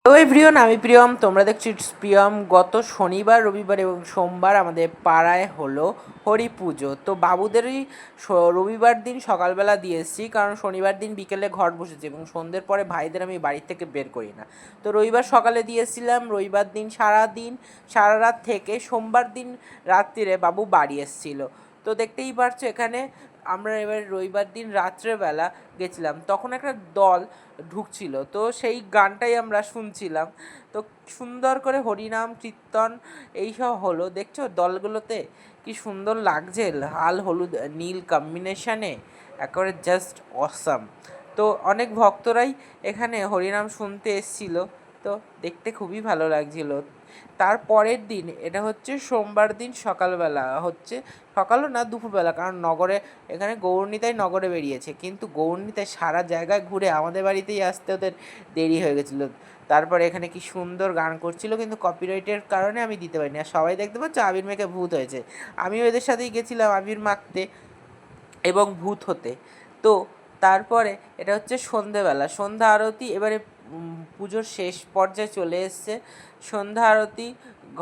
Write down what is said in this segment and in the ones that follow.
Hello everyone, আমি প্রিয়ম। তোমরা দেখছো ইটস প্রিয়ম। গত শনিবার, রবিবার এবং সোমবার আমাদের পাড়ায় হলো হরি পুজো। তো বাবুদেরই রবিবার দিন সকালবেলা দিয়ে এসেছি, কারণ শনিবার দিন বিকেলে ঘট বসেছে এবং সন্ধ্যের পরে ভাইদের আমি বাড়ি থেকে বের করি না। তো রবিবার সকালে দিয়েছিলাম। রবিবার দিন সারা রাত থেকে সোমবার দিন রাত্রিরে বাবু বাড়ি এসেছিলো। তো দেখতেই পারছো এখানে আমরা এবার রবিবার দিন রাত্রেবেলা গেছিলাম, তখন একটা দল ঢুকছিল, তো সেই গানটাই আমরা শুনছিলাম। তো সুন্দর করে হরিনাম কীর্তন এইসব হলো। দেখছো দলগুলোতে কি সুন্দর লাগছে, লাল হলুদ নীল কম্বিনেশনে, একেবারে জাস্ট অসাম। তো অনেক ভক্তরাই এখানে হরিনাম শুনতে এসেছিল, তো দেখতে খুবই ভালো লাগছিল। তার পরের দিন, এটা হচ্ছে সোমবার দিন সকালবেলা, হচ্ছে সকালও না দুপুরবেলা, কারণ এখানে গৌরনীতাই নগরে বেরিয়েছে, কিন্তু গৌরনীতায় সারা জায়গায় ঘুরে আমাদের বাড়িতেই আসতে ওদের দেরি হয়ে গেছিলো। তারপরে এখানে কি সুন্দর গান করছিল, কিন্তু কপিরাইটের কারণে আমি দিতে পারিনি। আর সবাই দেখতে পাচ্ছ আবির মেখে ভূত হয়েছে। আমিও এদের সাথেই গেছিলাম আবির মাখতে এবং ভূত হতে। তো তারপরে এটা হচ্ছে সন্ধেবেলা, সন্ধ্যা আরতি। এবারে পুজোর শেষ পর্যায়ে চলে এসছে। সন্ধ্যা আরতি,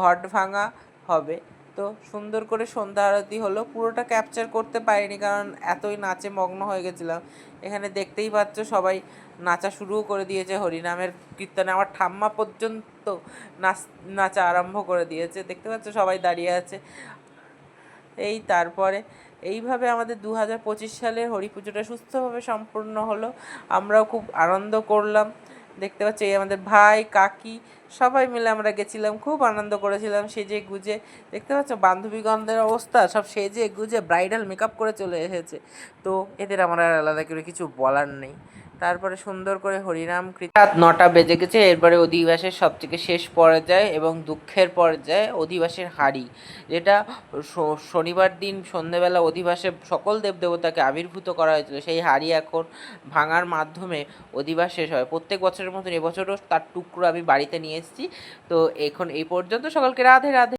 ঘট ভাঙা হবে। তো সুন্দর করে সন্ধ্যা আরতি হলো। পুরোটা ক্যাপচার করতে পারিনি, কারণ এতই নাচে মগ্ন হয়ে গেছিলাম। এখানে দেখতেই পাচ্ছ সবাই নাচা শুরুও করে দিয়েছে হরিনামের কীর্তনে। আমার ঠাম্মা পর্যন্ত নাচা আরম্ভ করে দিয়েছে। দেখতে পাচ্ছ সবাই দাঁড়িয়ে আছে। তারপরে এইভাবে আমাদের 2025 সালের হরি পুজোটা সুস্থভাবে সম্পূর্ণ হলো। আমরাও খুব আনন্দ করলাম। দেখতে পাচ্ছি এই আমাদের ভাই কাকি সবাই মিলে আমরা গেছিলাম, খুব আনন্দ করেছিলাম সেজে গুজে। দেখতে পাচ্ছ বান্ধবীগণদের অবস্থা, সব সেজে গুজে ব্রাইডাল মেকআপ করে চলে এসেছে। তো এদের আমার আর আলাদা করে কিছু বলার নেই। তারপরে সুন্দর করে হরিনাম রাত 9টা বেজে গেছে। এরপরে অধিবাসের সবথেকে শেষ পর্যায়ে এবং দুঃখের পর্যায়ে অধিবাসের হাঁড়ি, যেটা শনিবার দিন সন্ধেবেলা অধিবাসে সকল দেবদেবতাকে আবির্ভূত করা হয়েছিল, সেই হাঁড়ি এখন ভাঙার মাধ্যমে অধিবাস শেষ হয়। প্রত্যেক বছরের মতন এবছরও তার টুকরো আমি বাড়িতে নিয়ে এসেছি। তো এখন এই পর্যন্ত, সকলকে রাধে রাধে।